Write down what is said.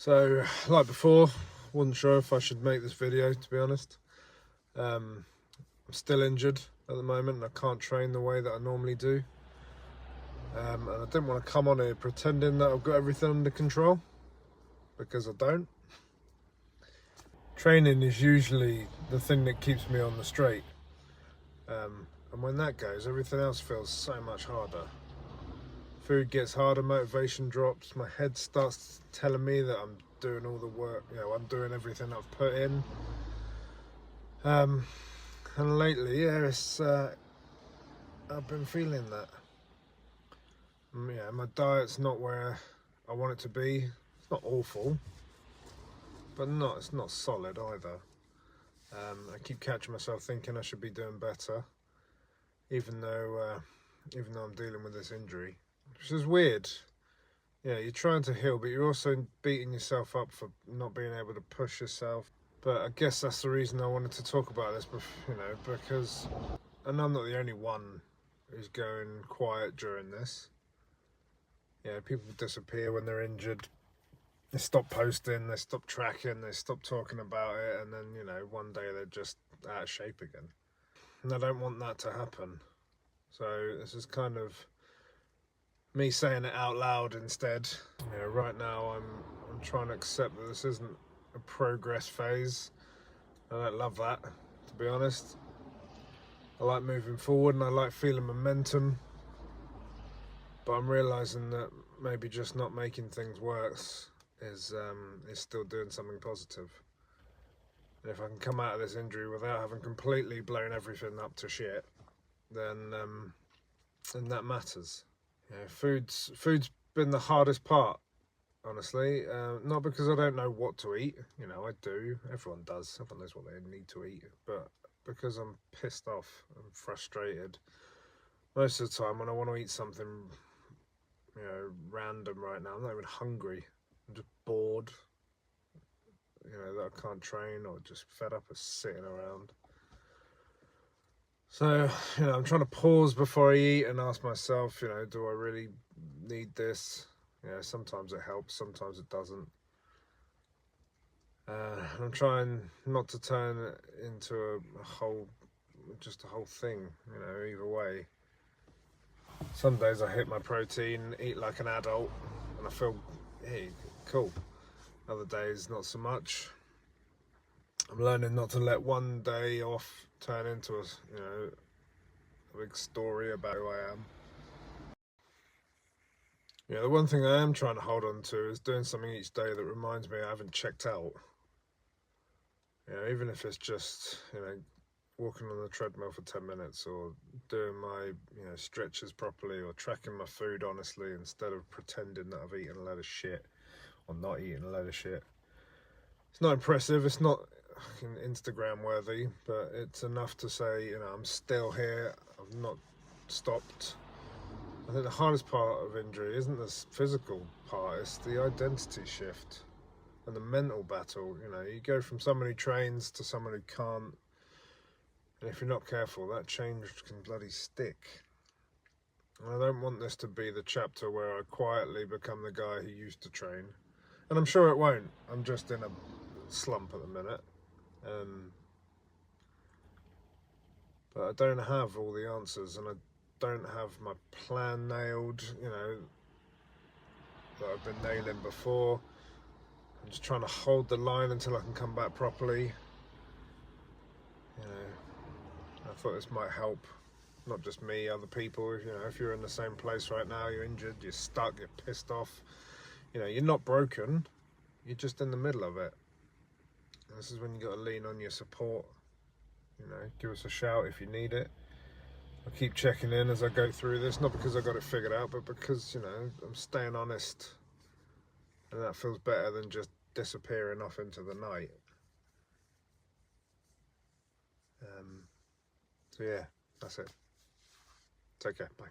So, like before, wasn't sure if I should make this video, to be honest. I'm still injured at the moment and I can't train the way that I normally do. And I didn't want to come on here pretending that I've got everything under control, because I don't. Training is usually the thing that keeps me on the straight. And when that goes, everything else feels so much harder. Food gets harder, motivation drops, my head starts telling me that I'm doing all the work, I'm doing everything I've put in. And lately, I've been feeling that. My diet's not where I want it to be. It's not awful, but it's not solid either. I keep catching myself thinking I should be doing better, even though I'm dealing with this injury. Which is weird. You're trying to heal, but you're also beating yourself up for not being able to push yourself. But I guess that's the reason I wanted to talk about this, because, and I'm not the only one who's going quiet during this. People disappear when they're injured. They stop posting, they stop tracking, they stop talking about it, and then, one day they're just out of shape again. And I don't want that to happen. So this is kind of me saying it out loud instead. Right now I'm trying to accept that this isn't a progress phase. I don't love that, to be honest. I like moving forward and I like feeling momentum, but I'm realizing that maybe just not making things worse is still doing something positive. And if I can come out of this injury without having completely blown everything up to shit, then that matters. Food's been the hardest part, honestly. Not because I don't know what to eat. I do. Everyone does. Everyone knows what they need to eat. But because I'm pissed off and frustrated most of the time when I want to eat something, random right now. I'm not even hungry. I'm just bored. That I can't train, or just fed up of sitting around. So, I'm trying to pause before I eat and ask myself, do I really need this? Sometimes it helps, sometimes it doesn't. I'm trying not to turn it into a whole thing, either way. Some days I hit my protein, eat like an adult, and I feel, hey, cool. Other days, not so much. I'm learning not to let one day off turn into a big story about who I am. The one thing I am trying to hold on to is doing something each day that reminds me I haven't checked out. Even if it's just, walking on the treadmill for 10 minutes, or doing my, stretches properly, or tracking my food honestly instead of pretending that I've eaten a load of shit, or not eating a load of shit. It's not impressive, it's not Instagram worthy, but it's enough to say, I'm still here, I've not stopped. I think the hardest part of injury isn't the physical part, it's the identity shift and the mental battle. You go from someone who trains to someone who can't, and if you're not careful, that change can bloody stick. And I don't want this to be the chapter where I quietly become the guy who used to train, and I'm sure it won't. I'm just in a slump at the minute, but I don't have all the answers, and I don't have my plan nailed, that I've been nailing before. I'm just trying to hold the line until I can come back properly. I thought this might help, not just me, other people. If you're in the same place right now, you're injured, you're stuck, you're pissed off, you're not broken, you're just in the middle of it. And this is when you got to lean on your support. Give us a shout if you need it. I'll keep checking in as I go through this, not because I got it figured out, but because, I'm staying honest, and that feels better than just disappearing off into the night. So yeah, that's it. Take care, bye.